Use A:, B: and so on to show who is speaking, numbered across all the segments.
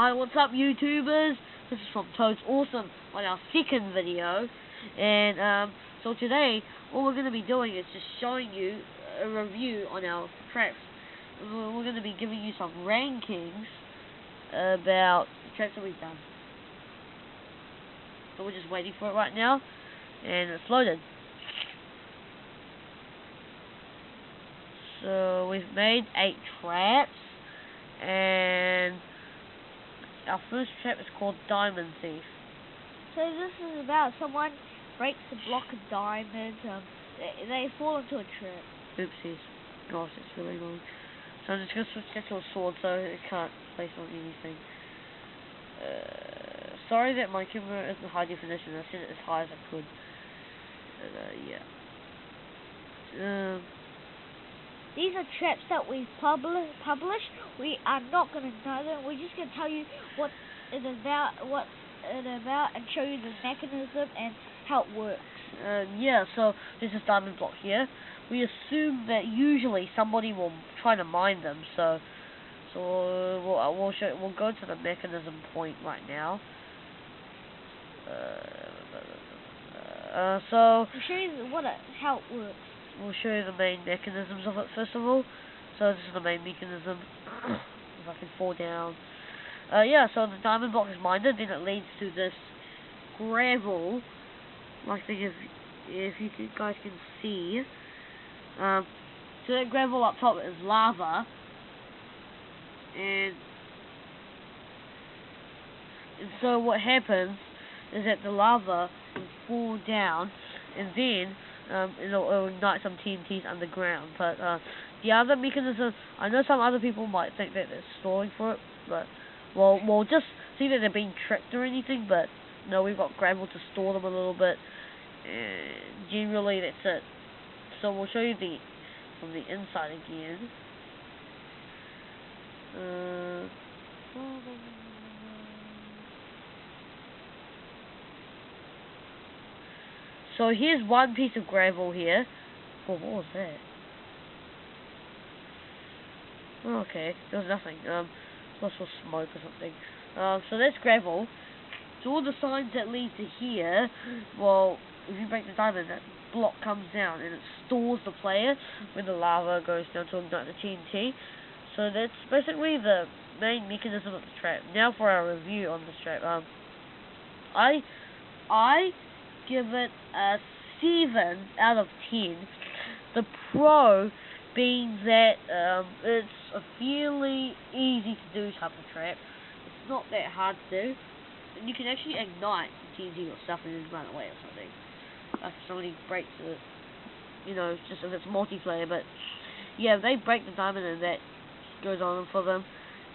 A: Hi, what's up YouTubers? This is from Toad's Awesome on our second video. And so today, what we're going to be doing is just showing you a review on our traps. We're going to be giving you some rankings about the traps that we've done. So we're just waiting for it right now, and it's loaded. So we've made 8 traps, and our first trap is called Diamond Thief.
B: So this is about someone breaks a block of diamonds, they fall into a trap.
A: Oopsies. Gosh, it's really long. So I'm just going to switch that to a sword so it can't place on anything. Sorry that my camera isn't high definition. I set it as high as I could. Yeah.
B: These are traps that we've published. We are not going to know them. We're just going to tell you what it is about, and show you the mechanism and how it works.
A: Yeah, so there's this diamond block here. We assume that usually somebody will try to mine them. So we'll go to the mechanism point right now. So
B: we'll show you how it works.
A: We'll show you the main mechanisms of it first of all. So this is the main mechanism. If I can fall down. Yeah, so the diamond block is mined, then it leads to this gravel. Like if you guys can see. So that gravel up top is lava. And so what happens is that the lava will fall down, and then it'll ignite some TNTs underground. But the other mechanism, I know some other people might think that they're stalling for it, but we'll just see that they're being tricked or anything. But no, we've got gravel to store them a little bit, and generally that's it. So we'll show you from the inside again. So here's one piece of gravel here. Oh, what was that? Oh, okay, there was nothing. Must was smoke or something. So that's gravel. So all the signs that lead to here, well, if you break the diamond, that block comes down and it stores the player when the lava goes down to ignite the TNT. So that's basically the main mechanism of the trap. Now for our review on this trap. I give it a 7 out of 10. The pro being that it's a fairly easy to do type of trap. It's not that hard to do. And you can actually ignite the TNT or stuff and then run away or something. Like if somebody breaks it, just if it's multiplayer. But yeah, if they break the diamond and that goes on for them,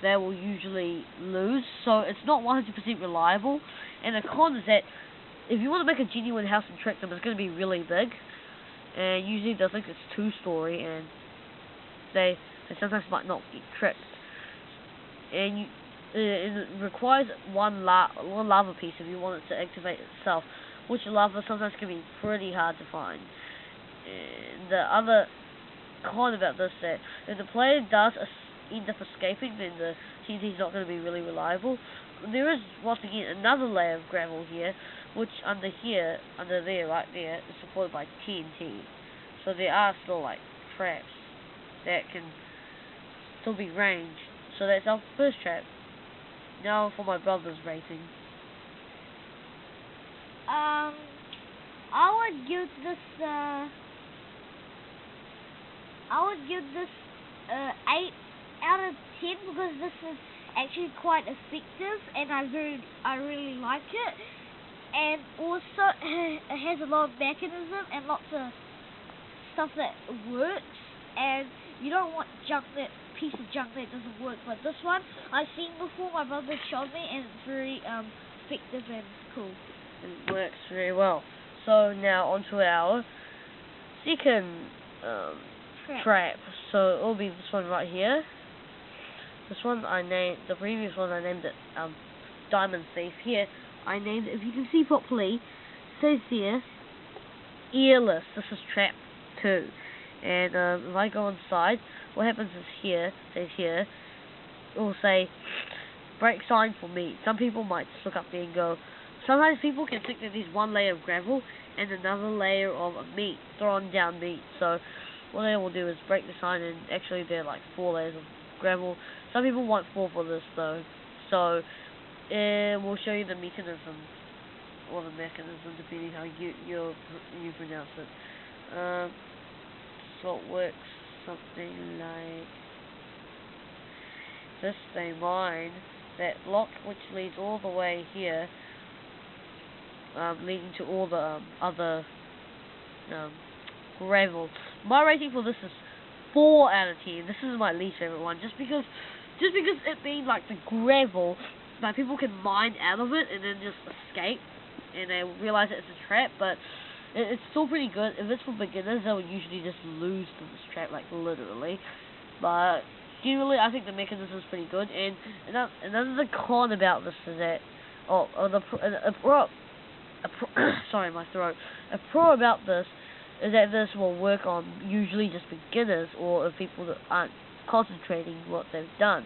A: they will usually lose. So it's not 100% reliable. And the con is that if you want to make a genuine house and trick them, it's going to be really big. And usually they'll think it's 2-story, and they sometimes might not get tricked. And it requires one lava piece if you want it to activate itself, which lava sometimes can be pretty hard to find. And the other con about this is that if the player does end up escaping, then the TNT is not going to be really reliable. There is, once again, another layer of gravel here, which under there, right there, is supported by TNT. So there are still, traps that can still be ranged. So that's our first trap. Now for my brother's rating.
B: I would give this 8 out of 10 because this is actually quite effective, and I really like it. And also it has a lot of mechanism and lots of stuff that works, and you don't want piece of junk that doesn't work. But this one I've seen before, my brother showed me, and it's very effective and cool.
A: It works very well. So now onto our second trap. So it'll be this one right here. This one the previous one I named it Diamond Thief. Here I named it, if you can see properly, it says here, Earless. This is trap 2. And if I go inside, what happens is here, it says here, it will say, break sign for meat. Some people might just look up there and go. Sometimes people can think that there's one layer of gravel and another layer of meat, thrown down meat. So what they will do is break the sign, and actually they're like 4 layers of gravel. Some people want 4 for this though. So we'll show you the mechanism, or the mechanism, depending how you pronounce it. So it works something like this. They mine that block which leads all the way here, leading to all the other gravel. My rating for this is 4 out of 10. This is my least favorite one, just because it being like the gravel, like people can mine out of it and then just escape, and they realize that it's a trap. But it's still pretty good. If it's for beginners, they would usually just lose to this trap, like literally. But generally, I think the mechanism is pretty good. And another con about this is that, sorry, my throat. A pro about this is that this will work on usually just beginners, or if people that aren't concentrating what they've done.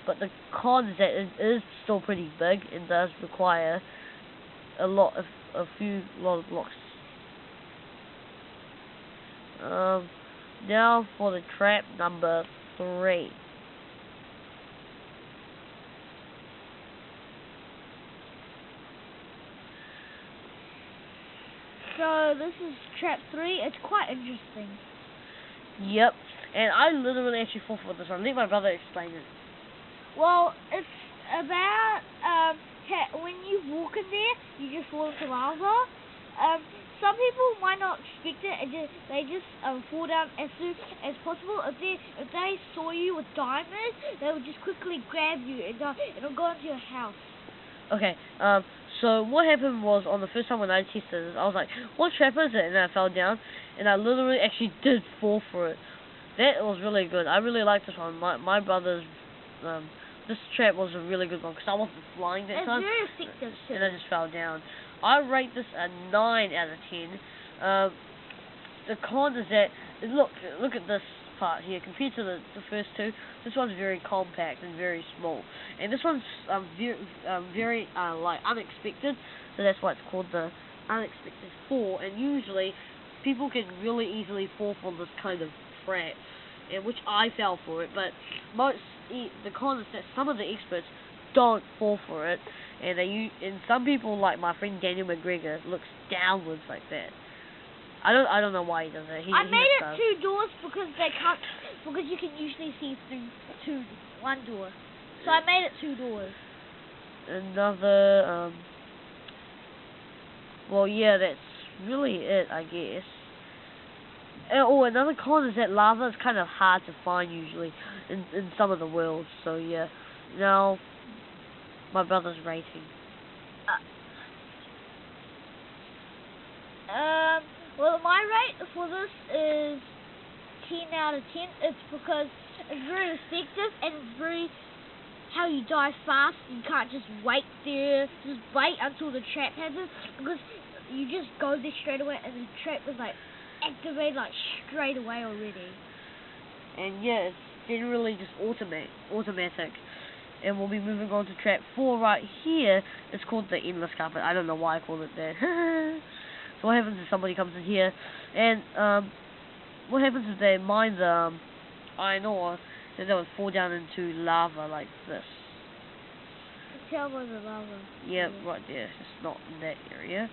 A: But the con is that it is still pretty big and does require a lot of blocks. Now for the trap number 3.
B: So this is trap 3. It's quite interesting.
A: Yep, and I literally actually fall for this one. Let my brother explain it.
B: Well, it's about when you walk in there, you just fall into lava. Some people might not expect it, and they just fall down as soon as possible. If they saw you with diamonds, they would just quickly grab you and it'll go into your house.
A: Okay, so what happened was, on the first time when I tested this, I was like, what trap is it? And I fell down, and I literally actually did fall for it. That was really good. I really liked this one. My brother's, this trap was a really good one, because I wasn't flying that time.
B: It's very effective too.
A: And I just fell down. I rate this a 9 out of 10. The con is that, look at this part here. Compared to the first two, this one's very compact and very small. And this one's very like unexpected, so that's why it's called the unexpected fall. And usually, people can really easily fall for this kind of trap, and which I fell for it. But the con is that some of the experts don't fall for it, and and some people, like my friend Daniel McGregor, looks downwards like that. I don't know why he does that.
B: I made it 2 doors because you can usually see through one door. So I made it 2 doors.
A: Another well, yeah, that's really it, I guess. Another con is that lava is kind of hard to find usually in some of the worlds. So yeah. Now my brother's rating.
B: Well, my rate for this is 10 out of 10. It's because it's very effective, and it's very how you die fast. You can't just wait there, just wait until the trap happens, because you just go there straight away, and the trap is like activated like straight away already.
A: And yeah, it's generally just automatic. And we'll be moving on to trap 4 right here. It's called the endless carpet. I don't know why I call it that. So what happens if somebody comes in here, and what happens if they mine the iron ore, then they would fall down into lava like this.
B: Tell me the lava.
A: Yeah, right there. It's not in that area,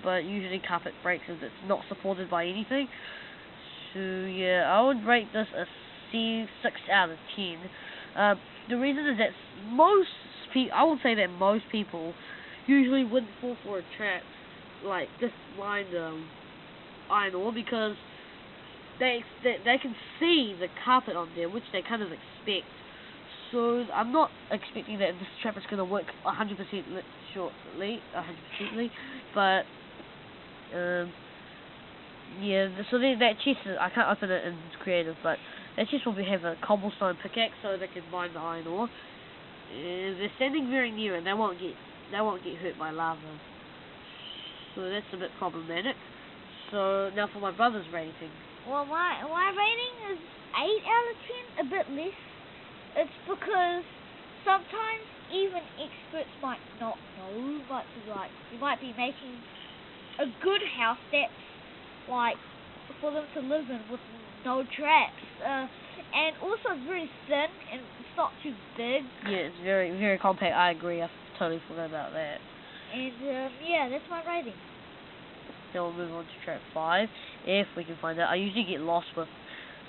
A: but usually carpet breaks if it's not supported by anything. So yeah, I would rate this a 6 out of 10. The reason is that I would say that most people usually wouldn't fall for a trap like this lined iron ore, because they can see the carpet on there, which they kind of expect. So I'm not expecting that this trap is going to work 100% shortly, 100%, but yeah. So that chest, I can't open it in creative, but that chest will have a cobblestone pickaxe, so they can mine the iron ore. They're standing very near it. They won't get hurt by lava. So that's a bit problematic. So now for my brother's rating.
B: Well, my rating is 8 out of 10, a bit less. It's because even experts might not know, but like you might be making a good house that's like for them to live in with no traps. And also it's very thin and it's not too big.
A: Yeah, it's very, very compact. I agree. I totally forgot about that.
B: And yeah, that's my rating.
A: Then we'll move on to trap 5, if we can find it. I usually get lost with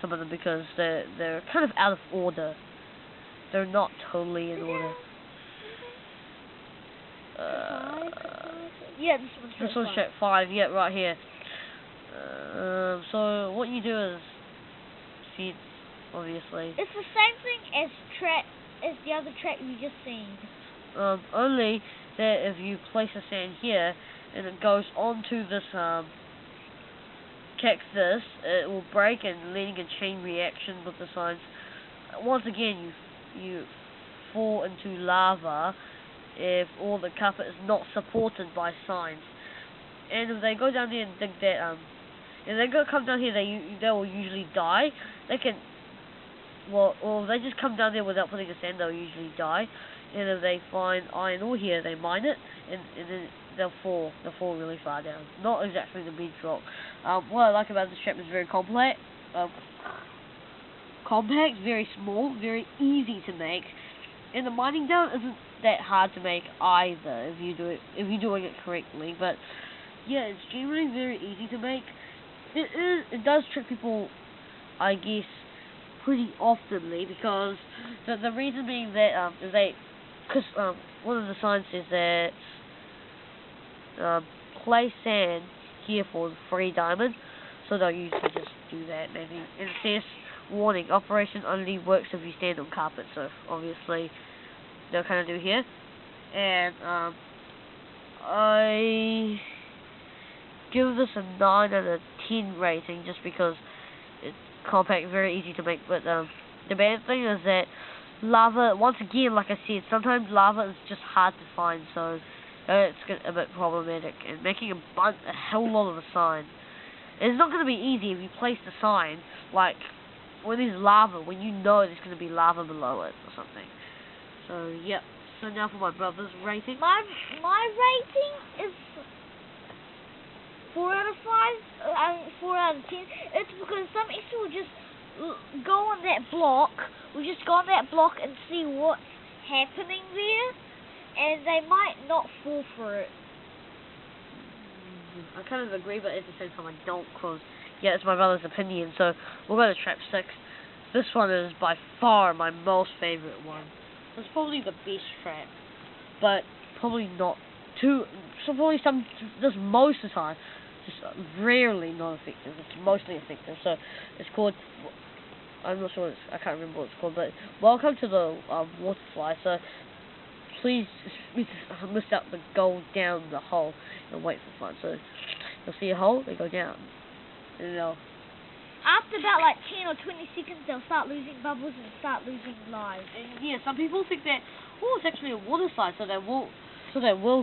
A: some of them because they're kind of out of order. They're not totally in order.
B: Yeah,
A: this one's trap 5. Yeah, right here. So what you do is feed, obviously.
B: It's the same thing as the other trap you just seen.
A: Only that if you place a sand here and it goes onto this cactus, it will break and leading a chain reaction with the signs. Once again, you fall into lava if all the carpet is not supported by signs. And if they go down there and dig that, if they come down here, they will usually die. They can, well, or if they just come down there without putting a sand, they'll usually die. And if they find iron ore here, they mine it, and then they'll fall really far down. Not exactly the bedrock. What I like about this trap is very compact, very small, very easy to make, and the mining down isn't that hard to make either if you're doing it correctly. But yeah, it's generally very easy to make. It does trick people, I guess, pretty oftenly, because the reason being that because one of the signs says that place sand here for free diamond, so they'll usually just do that. Maybe it says warning: operation only works if you stand on carpet. So obviously they'll kind of do here, and I give this a 9 out of 10 rating just because it's compact, very easy to make. But the bad thing is that lava, once again, like I said, sometimes lava is just hard to find, so it's a bit problematic. And making a hell lot of a sign, it's not going to be easy if you place the sign like when there's lava, when you know there's going to be lava below it or something. So yep. So now for my brother's rating.
B: My rating is 4 out of 5. 4 out of 10. It's because some extra will just go on that block. We'll just go on that block and see what's happening there, and they might not fall for it.
A: I kind of agree, but at the same time I don't, because yeah, it's my brother's opinion. So we'll go to trap 6. This one is by far my most favorite one. It's probably the best trap, but probably not too. So probably just most of the time, just rarely not effective. It's mostly effective. So it's called. I'm not sure. I can't remember what it's called, but welcome to the water fly. So please miss out the go down the hole and wait for fun. So you'll see a hole, they go down, and they'll.
B: After about like 10 or 20 seconds, they'll start losing bubbles and start losing lives.
A: And yeah, some people think that it's actually a water slide, so they will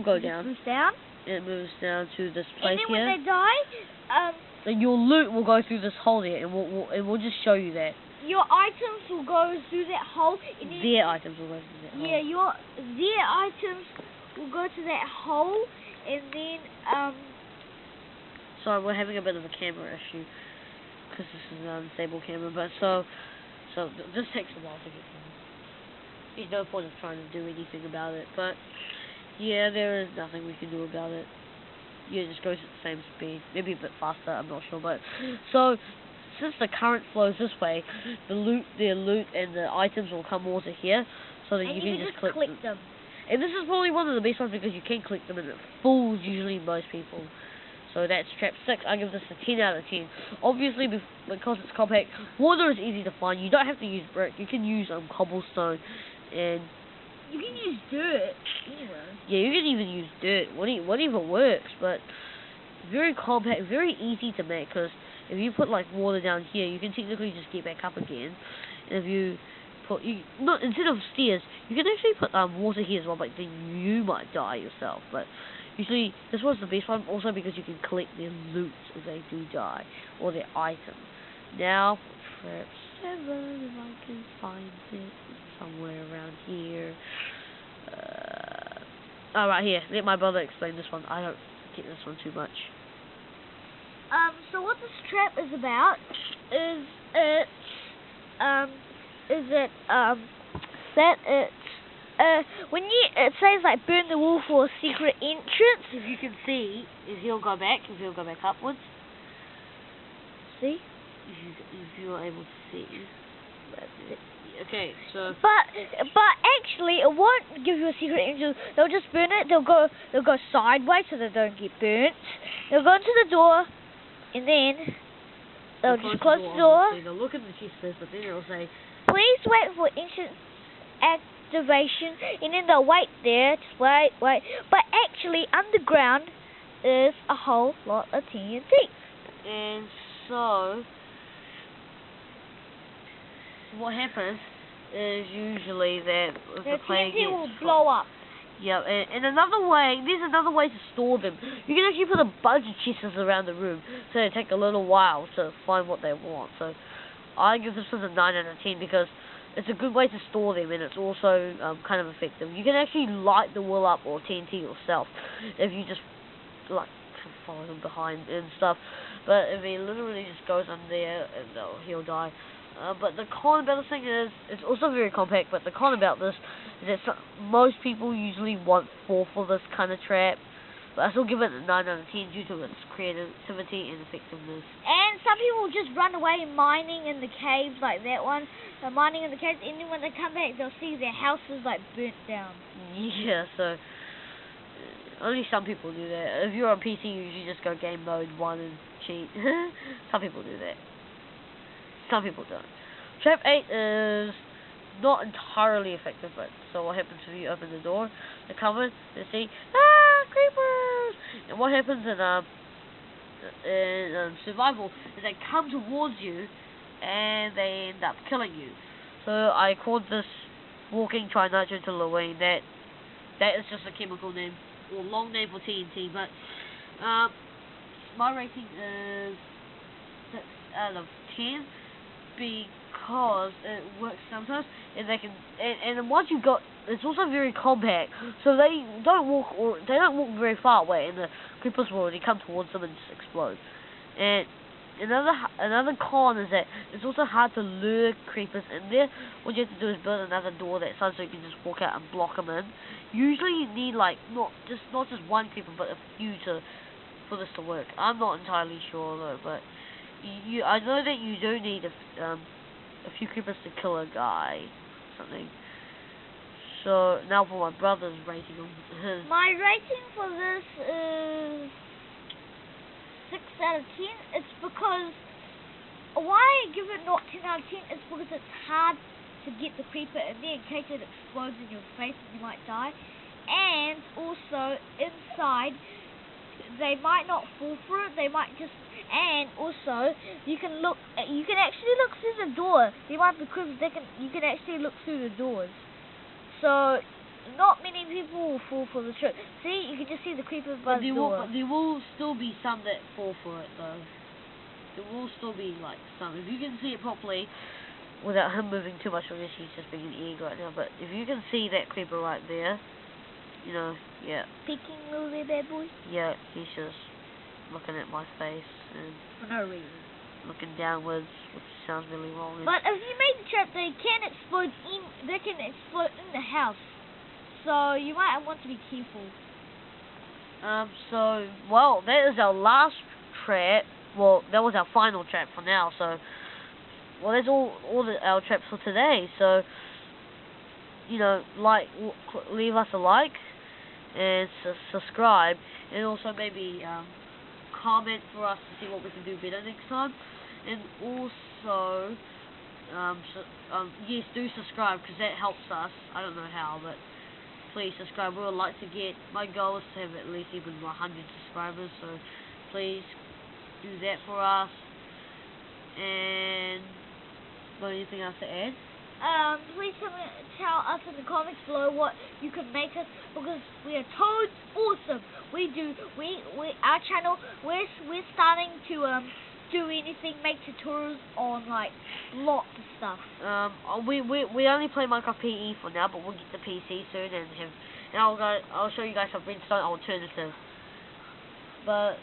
A: go down.
B: It moves down.
A: It moves down to this place
B: here. And then when they die,
A: then your loot will go through this hole there, and we'll just show you that.
B: Your items will go through that hole. And then
A: their items will go through that hole.
B: Yeah, their items will go to that hole, and then
A: Sorry, we're having a bit of a camera issue, because this is an unstable camera, but so this takes a while to get done. There's no point of trying to do anything about it, but yeah, there is nothing we can do about it. Yeah, it just goes at the same speed, maybe a bit faster, I'm not sure, but so since the current flows this way, the loot and the items will come over here, so that you can just click them. And this is probably one of the best ones because you can click them and it fools usually most people. So that's trap 6. I give this a 10 out of 10. Obviously, because it's compact, water is easy to find. You don't have to use brick. You can use cobblestone, and
B: you can use dirt.
A: Yeah, you can even use dirt. Whatever works. But very compact, very easy to make. Because if you put like water down here, you can technically just get back up again. And if you put instead of stairs, you can actually put water here as well. But then you might die yourself. But usually, this one's the best one, also because you can collect their loot if they do die, or their items. Now, for trap 7, if I can find it somewhere around here. Alright, here, let my brother explain this one. I don't get this one too much.
B: So what this trap is about is it when it says like burn the wall for a secret entrance.
A: If you can see, if he'll go back upwards.
B: See?
A: If you're able to see. Okay, so.
B: But actually, it won't give you a secret entrance. They'll just burn it. They'll go sideways so they don't get burnt. They'll go into the door, and then they'll just close the door.
A: They'll look at the chest first, but then they'll say,
B: please wait for entrance activation, and then they'll wait there. Just wait. But actually, underground is a whole lot of TNT.
A: And so, what happens is usually that if the plane
B: TNT will blow up.
A: Yeah, and there's another way to store them. You can actually put a bunch of chests around the room, so they take a little while to find what they want. So, I give this one a 9 out of 10 because it's a good way to store them, and it's also kind of effective. You can actually light the wall up or TNT yourself if you just like follow them behind and stuff. But if he literally just goes under there, and he'll die. But the con about this thing is, it's also very compact, but the con about this is that most people usually want 4 for this kind of trap. But I still give it a 9 out of 10 due to its creativity and effectiveness.
B: And some people just run away mining in the caves like that one. Mining in the caves, and then when they come back, they'll see their houses like burnt down.
A: Yeah, so only some people do that. If you're on PC, you usually just go game mode 1 and cheat. Some people do that. Some people don't. Trap 8 is not entirely effective, but so what happens if you open the door, the cupboard, and see, creepers! And what happens in survival is they come towards you, and they end up killing you. So I called this walking trinitrotoluene. That is just a chemical name, or long name for TNT, but my rating is 6 out of 10. Because it works sometimes, and they can, and once you got, it's also very compact, so they don't walk very far away, and the creepers will already come towards them and just explode. And another con is that it's also hard to lure creepers in there. What you have to do is build another door that size so you can just walk out and block them in. Usually you need like not just one creeper, but a few for this to work. I'm not entirely sure though, but. I know that you do need a few creepers to kill a guy, something. So now for my brother's rating on his.
B: My rating for this is 6 out of 10. It's because why I give it not 10 out of 10 is because it's hard to get the creeper in there in case it explodes in your face and you might die. And also inside, they might not fall through it. They might just. And also, you can actually look through the door. They might be creepers. You can actually look through the doors. So, not many people will fall for the trick. See, you can just see the creepers by the door.
A: But there will still be some that fall for it, though. There will still be like some. If you can see it properly, without him moving too much on this, he's just being an egg right now. But if you can see that creeper right there, you know, yeah.
B: Peeking little bad boy.
A: Yeah, he's just looking at my face and
B: for no reason.
A: Looking downwards, which sounds really wrong.
B: But if you made the trap, they can explode in the house. So you might want to be careful.
A: Well, that is our last trap. Well, that was our final trap for now. So, well, that's all our traps for today. So, you know, leave us a like and subscribe, and also maybe comment for us to see what we can do better next time. And also, yes, do subscribe because that helps us. I don't know how, but please subscribe. We would like to get, my goal is to have at least even 100 subscribers, so please do that for us. And got anything else to add?
B: Please tell us in the comments below what you can make us, because we are toads awesome. Our channel, we're starting to do anything, make tutorials on like lots of stuff.
A: We only play Minecraft PE for now, but we'll get the PC soon and and I'll show you guys a redstone alternative. But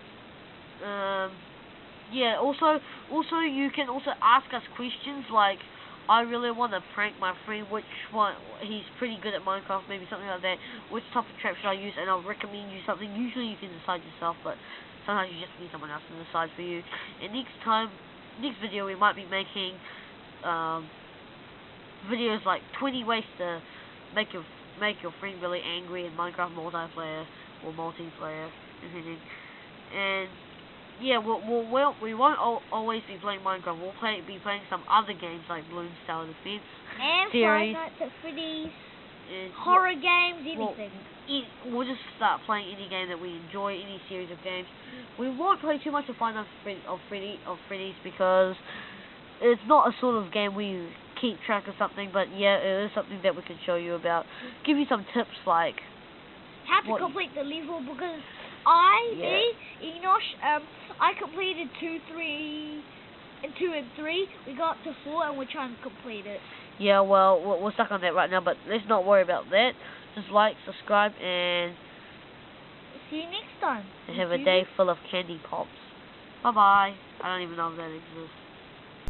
A: yeah, also you can also ask us questions like, I really want to prank my friend, which one, he's pretty good at Minecraft, maybe something like that, which type of trap should I use, and I'll recommend you something. Usually you can decide yourself, but sometimes you just need someone else to decide for you. And next video we might be making videos like 20 ways to make your friend really angry in Minecraft multiplayer or multiplayer, and yeah, we won't always be playing Minecraft. We'll be playing some other games like Bloons Tower Defense
B: and
A: series,
B: Five Nights at Freddy's, horror games, anything.
A: We'll just start playing any game that we enjoy, any series of games. We won't play too much of Five Nights at Freddy's because it's not a sort of game where you keep track of something, but yeah, it is something that we can show you about. Give you some tips like
B: how to complete the level, because Enosh, I completed 2, and 3. We got to 4 and we're trying to complete it.
A: Yeah, well, we're stuck on that right now, but let's not worry about that. Just like, subscribe, and
B: see you next time.
A: And have a day full of candy pops. Bye-bye. I don't even know if that exists.